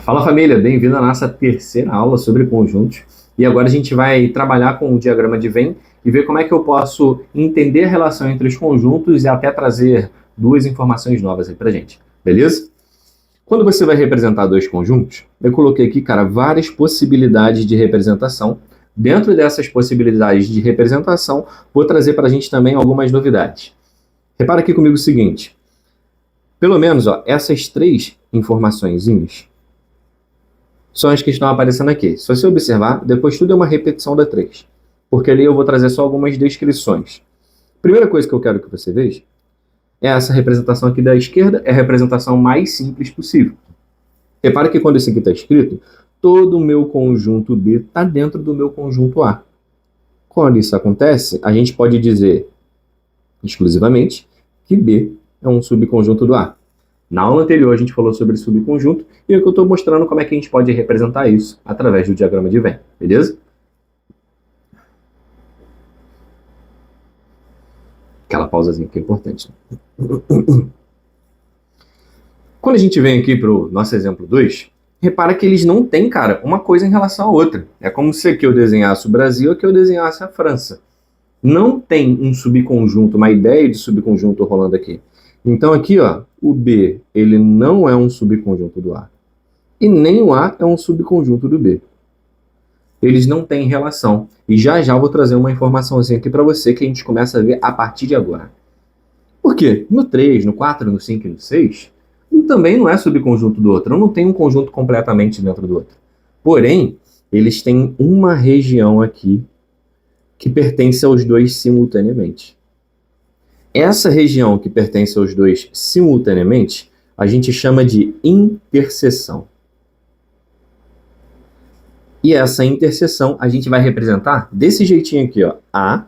Fala família, bem-vindo à nossa terceira aula sobre conjuntos. E agora a gente vai trabalhar com o diagrama de Venn e ver como é que eu posso entender a relação entre os conjuntos e até trazer duas informações novas aí pra gente, beleza? Quando você vai representar dois conjuntos, eu coloquei aqui, cara, várias possibilidades de representação. Dentro dessas possibilidades de representação, vou trazer para a gente também algumas novidades. Repara aqui comigo o seguinte, pelo menos ó, essas três informaçõezinhas são as que estão aparecendo aqui. Se você observar, depois tudo é uma repetição da 3. Porque ali eu vou trazer só algumas descrições. Primeira coisa que eu quero que você veja é essa representação aqui da esquerda, é a representação mais simples possível. Repara que quando isso aqui está escrito, todo o meu conjunto B está dentro do meu conjunto A. Quando isso acontece, a gente pode dizer exclusivamente que B é um subconjunto do A. Na aula anterior a gente falou sobre subconjunto e aqui eu estou mostrando como é que a gente pode representar isso através do diagrama de Venn, beleza? Aquela pausazinha que é importante. Quando a gente vem aqui para o nosso exemplo 2, repara que eles não têm, cara, uma coisa em relação à outra. É como se aqui eu desenhasse o Brasil e aqui eu desenhasse a França. Não tem um subconjunto, uma ideia de subconjunto rolando aqui. Então aqui, ó, o B, ele não é um subconjunto do A. E nem o A é um subconjunto do B. Eles não têm relação. E já já vou trazer uma informaçãozinha aqui para você que a gente começa a ver a partir de agora. Por quê? No 3, no 4, no 5 e no 6, um também não é subconjunto do outro. Não tem um conjunto completamente dentro do outro. Porém, eles têm uma região aqui que pertence aos dois simultaneamente. Essa região que pertence aos dois simultaneamente, a gente chama de interseção. E essa interseção a gente vai representar desse jeitinho aqui, ó, A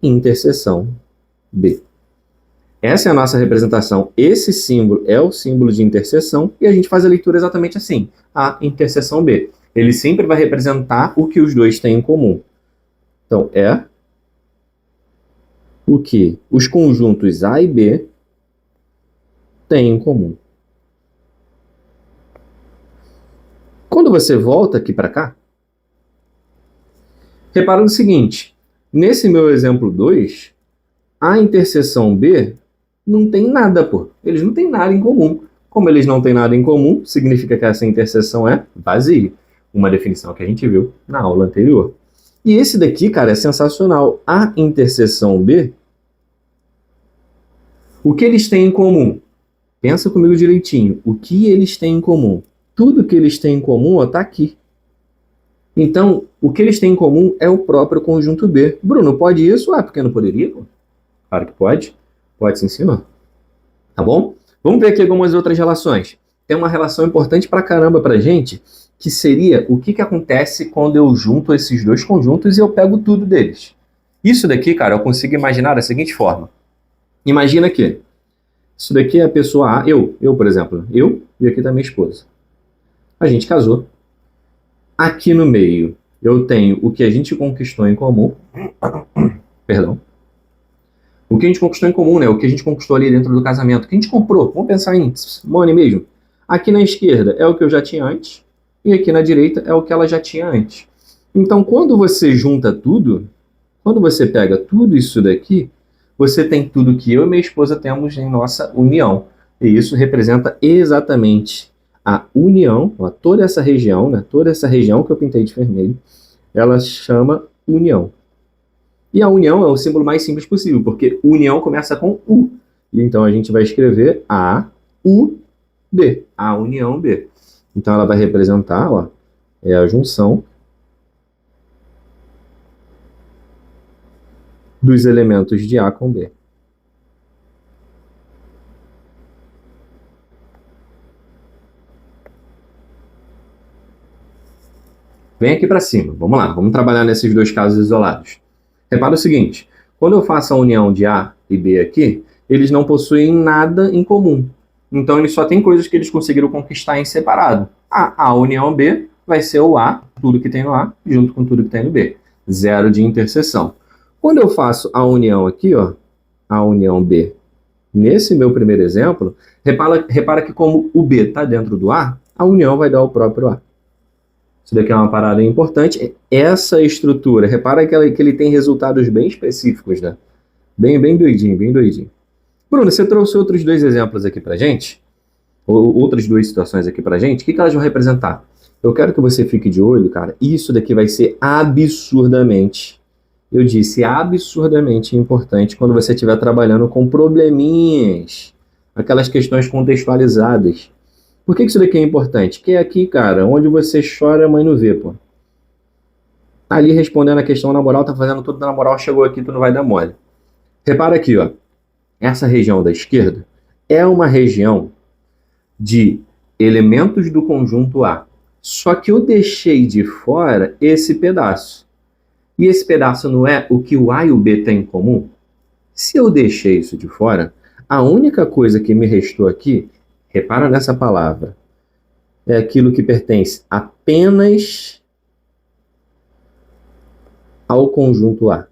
interseção B. Essa é a nossa representação. Esse símbolo é o símbolo de interseção e a gente faz a leitura exatamente assim, A interseção B. Ele sempre vai representar o que os dois têm em comum. Então, é o que os conjuntos A e B têm em comum. Quando você volta aqui para cá, repara no seguinte, nesse meu exemplo 2, a interseção B não tem nada, pô. Eles não têm nada em comum. Como eles não têm nada em comum, significa que essa interseção é vazia. Uma definição que a gente viu na aula anterior. E esse daqui, cara, é sensacional. A interseção B, o que eles têm em comum? Pensa comigo direitinho. O que eles têm em comum? Tudo que eles têm em comum está aqui. Então, o que eles têm em comum é o próprio conjunto B. Bruno, pode isso? Ah, porque não poderia? Pô? Claro que pode. Pode sim, senhor. Tá bom? Vamos ver aqui algumas outras relações. Tem uma relação importante pra caramba pra gente, que seria o que acontece quando eu junto esses dois conjuntos e eu pego tudo deles. Isso daqui, cara, eu consigo imaginar da seguinte forma. Imagina que isso daqui é a pessoa A, eu, por exemplo, eu e aqui tá minha esposa. A gente casou. Aqui no meio eu tenho o que a gente conquistou em comum. Perdão. O que a gente conquistou em comum, né? O que a gente conquistou ali dentro do casamento. O que a gente comprou. Vamos pensar em money mesmo. Aqui na esquerda é o que eu já tinha antes. E aqui na direita é o que ela já tinha antes. Então, quando você junta tudo, quando você pega tudo isso daqui, você tem tudo que eu e minha esposa temos em nossa união. E isso representa exatamente a união, ó, toda essa região, né? Toda essa região que eu pintei de vermelho, ela chama união. E a união é o símbolo mais simples possível, porque união começa com U. E então a gente vai escrever A, U, B. A união B. Então ela vai representar, ó, é a junção dos elementos de A com B. Vem aqui para cima. Vamos lá, vamos trabalhar nesses dois casos isolados. Repara o seguinte, quando eu faço a união de A e B aqui, eles não possuem nada em comum. Então, eles só têm coisas que eles conseguiram conquistar em separado. A união B vai ser o A, tudo que tem no A, junto com tudo que tem no B. Zero de interseção. Quando eu faço a união aqui, ó, a união B, nesse meu primeiro exemplo, repara que como o B está dentro do A a união vai dar o próprio A. Isso daqui é uma parada importante. Essa estrutura, repara que ele tem resultados bem específicos, né? Bem doidinho, bem doidinho. Bruno, você trouxe outros dois exemplos aqui pra gente? Ou outras duas situações aqui pra gente? O que elas vão representar? Eu quero que você fique de olho, cara. Isso daqui vai ser absurdamente, eu disse, absurdamente importante quando você estiver trabalhando com probleminhas, aquelas questões contextualizadas. Por que isso daqui é importante? Que é aqui, cara, onde você chora, a mãe não vê, pô. Tá ali respondendo a questão na moral, tá fazendo tudo na moral, chegou aqui, tu não vai dar mole. Repara aqui, ó. Essa região da esquerda é uma região de elementos do conjunto A. Só que eu deixei de fora esse pedaço. E esse pedaço não é o que o A e o B têm em comum? Se eu deixei isso de fora, a única coisa que me restou aqui, repara nessa palavra, é aquilo que pertence apenas ao conjunto A.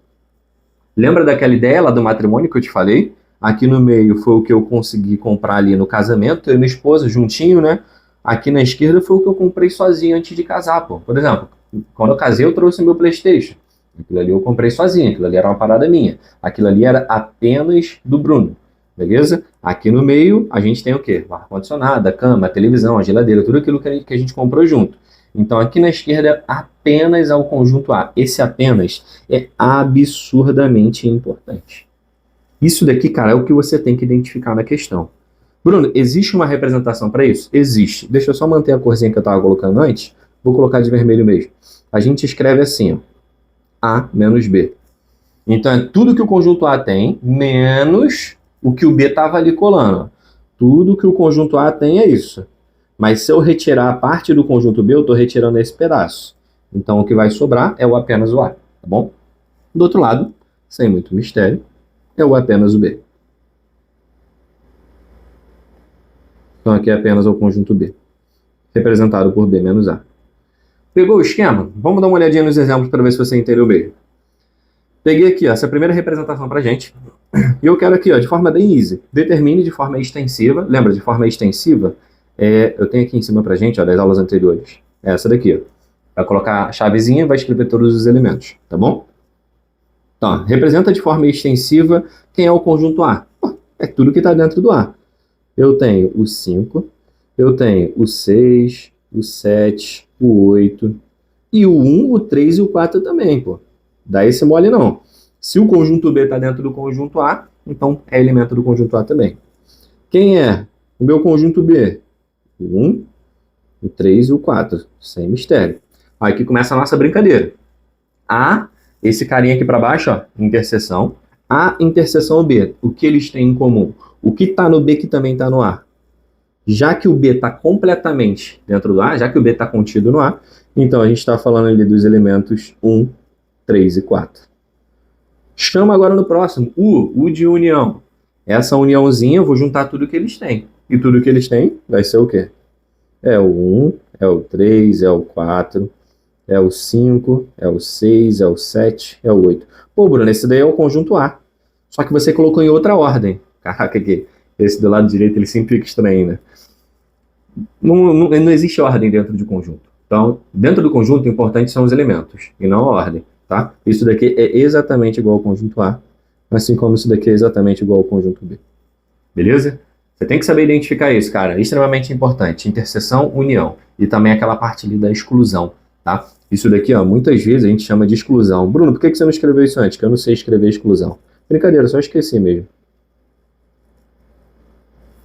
Lembra daquela ideia lá do matrimônio que eu te falei? Aqui no meio foi o que eu consegui comprar ali no casamento, eu e minha esposa juntinho, né? Aqui na esquerda foi o que eu comprei sozinho antes de casar, pô. Por exemplo, quando eu casei eu trouxe meu PlayStation. Aquilo ali eu comprei sozinho, aquilo ali era uma parada minha. Aquilo ali era apenas do Bruno, beleza? Aqui no meio a gente tem o quê? O ar-condicionado, a cama, a televisão, a geladeira, tudo aquilo que a gente comprou junto. Então aqui na esquerda apenas ao conjunto A. Esse apenas é absurdamente importante. Isso daqui, cara, é o que você tem que identificar na questão. Bruno, existe uma representação para isso? Existe. Deixa eu só manter a corzinha que eu estava colocando antes. Vou colocar de vermelho mesmo. A gente escreve assim, ó. A menos B. Então é tudo que o conjunto A tem, menos o que o B estava ali colando. Tudo que o conjunto A tem é isso. Mas se eu retirar a parte do conjunto B, eu estou retirando esse pedaço. Então o que vai sobrar é o apenas o A, tá bom? Do outro lado, sem muito mistério, é o apenas o B. Então aqui é apenas o conjunto B, representado por B menos A. Pegou o esquema? Vamos dar uma olhadinha nos exemplos para ver se você entendeu bem. Peguei aqui ó, essa primeira representação para gente. E eu quero aqui, ó, de forma bem easy, determine de forma extensiva. Lembra, de forma extensiva, eu tenho aqui em cima para gente, ó, das aulas anteriores. É essa daqui, ó. Vai colocar a chavezinha e vai escrever todos os elementos, tá bom? Então, ó, representa de forma extensiva quem é o conjunto A. Pô, é tudo que está dentro do A. Eu tenho o 5, eu tenho o 6, o 7, o 8, e o 1, o 3 e o 4 também, pô. Dá esse mole não. Se o conjunto B está dentro do conjunto A, então é elemento do conjunto A também. Quem é o meu conjunto B? O 1, o 3 e o 4, sem mistério. Aí aqui começa a nossa brincadeira. A, esse carinha aqui para baixo, ó, interseção. A interseção B, o que eles têm em comum? O que está no B que também está no A? Já que o B está completamente dentro do A, já que o B está contido no A, então a gente está falando ali dos elementos 1, 3 e 4. Chama agora no próximo, U de união. Essa uniãozinha eu vou juntar tudo que eles têm. E tudo que eles têm vai ser o quê? É o 1, é o 3, é o 4, é o 5, é o 6, é o 7, é o 8. Pô, Bruno, esse daí é o conjunto A. Só que você colocou em outra ordem. Caraca, que esse do lado direito ele sempre fica estranho, né? Não existe ordem dentro de conjunto. Então, dentro do conjunto, o importante são os elementos, e não a ordem, tá? Isso daqui é exatamente igual ao conjunto A, assim como isso daqui é exatamente igual ao conjunto B. Beleza? Você tem que saber identificar isso, cara. É extremamente importante. Interseção, união. E também aquela parte ali da exclusão, tá? Isso daqui, ó, muitas vezes a gente chama de exclusão. Bruno, por que você não escreveu isso antes? Que eu não sei escrever exclusão. Brincadeira, só esqueci mesmo.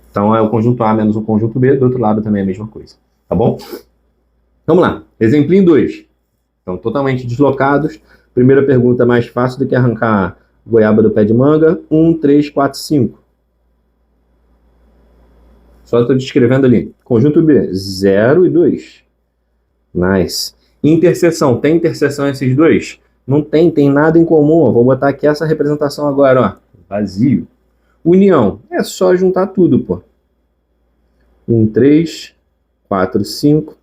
Então é o conjunto A menos o conjunto B, do outro lado também é a mesma coisa, tá bom? Vamos lá, exemplinho 2. Estão totalmente deslocados. Primeira pergunta mais fácil do que arrancar goiaba do pé de manga. 1, 3, 4, 5. Só estou descrevendo ali. Conjunto B, 0 e 2. Nice. Interseção, tem interseção esses dois? Não tem, tem nada em comum. Vou botar aqui essa representação agora, ó. Vazio. União, é só juntar tudo, pô. 1, 3, 4, 5,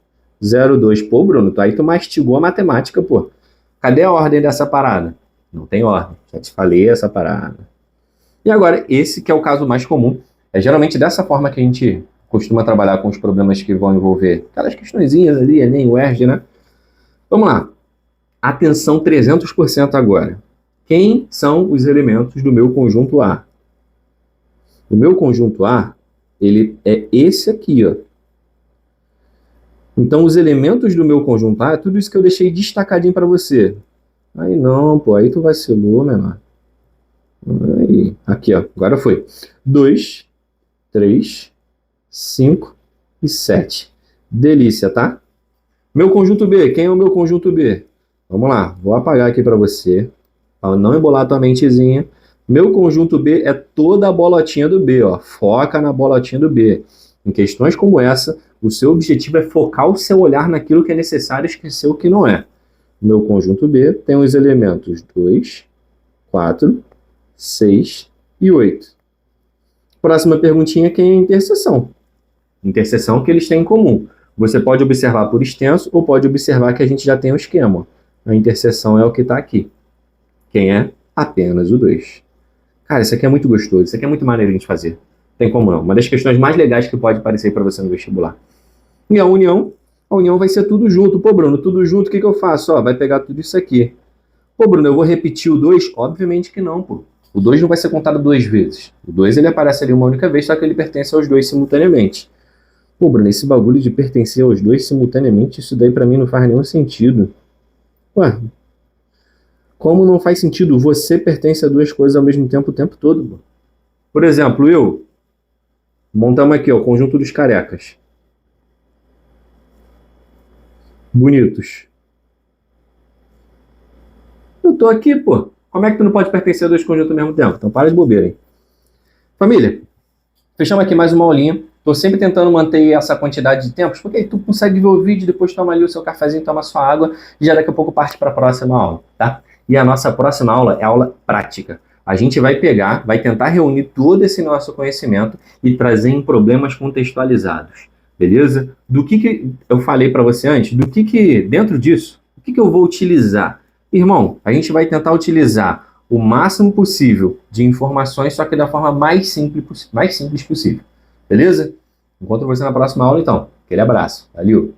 0, 2. Pô, Bruno, aí tu mastigou a matemática, pô. Cadê a ordem dessa parada? Não tem ordem, já te falei essa parada. E agora, esse que é o caso mais comum. É geralmente dessa forma que a gente costuma trabalhar com os problemas que vão envolver aquelas questõezinhas ali, Enem, UERJ, né? Vamos lá. Atenção 300% agora. Quem são os elementos do meu conjunto A? O meu conjunto A, ele é esse aqui, ó. Então, os elementos do meu conjunto A é tudo isso que eu deixei destacadinho para você. Aí não, pô, aí tu vacilou, menor. Aí, aqui, ó, agora foi. 2, 3, 5 e 7. Delícia, tá? Meu conjunto B, quem é o meu conjunto B? Vamos lá, vou apagar aqui para você, para não embolar a tua mentezinha. Meu conjunto B é toda a bolotinha do B, ó. Foca na bolotinha do B. Em questões como essa, o seu objetivo é focar o seu olhar naquilo que é necessário e esquecer o que não é. Meu conjunto B tem os elementos 2, 4, 6 e 8. Próxima perguntinha, quem é a interseção? Interseção que eles têm em comum. Você pode observar por extenso ou pode observar que a gente já tem o esquema. A interseção é o que está aqui. Quem é? Apenas o 2. Cara, isso aqui é muito gostoso, isso aqui é muito maneirinho de fazer. Tem como não. Uma das questões mais legais que pode parecer para você no vestibular. E a união vai ser tudo junto. Pô, Bruno, tudo junto, o que eu faço? Ó, vai pegar tudo isso aqui. Pô, Bruno, eu vou repetir o 2? Obviamente que não, pô. O 2 não vai ser contado 2 vezes. O 2 ele aparece ali uma única vez, só que ele pertence aos 2 simultaneamente. Pô, Bruno, esse bagulho de pertencer aos 2 simultaneamente, isso daí pra mim não faz nenhum sentido. Ué, como não faz sentido? Você pertence a 2 coisas ao mesmo tempo o tempo todo, pô. Por exemplo, montamos aqui, ó, o conjunto dos carecas. Bonitos. Eu tô aqui, pô. Como é que tu não pode pertencer a 2 conjuntos ao mesmo tempo? Então para de bobeira, hein? Família, fechamos aqui mais uma aulinha. Tô sempre tentando manter essa quantidade de tempos, porque aí tu consegue ver o vídeo, depois toma ali o seu cafezinho, toma sua água, e já daqui a pouco parte para a próxima aula, tá? E a nossa próxima aula é aula prática. A gente vai pegar, vai tentar reunir todo esse nosso conhecimento e trazer em problemas contextualizados, beleza? Do que eu falei para você antes, dentro disso, o que eu vou utilizar? Irmão, a gente vai tentar utilizar o máximo possível de informações, só que da forma mais simples possível. Beleza? Encontro você na próxima aula, então. Aquele abraço. Valeu!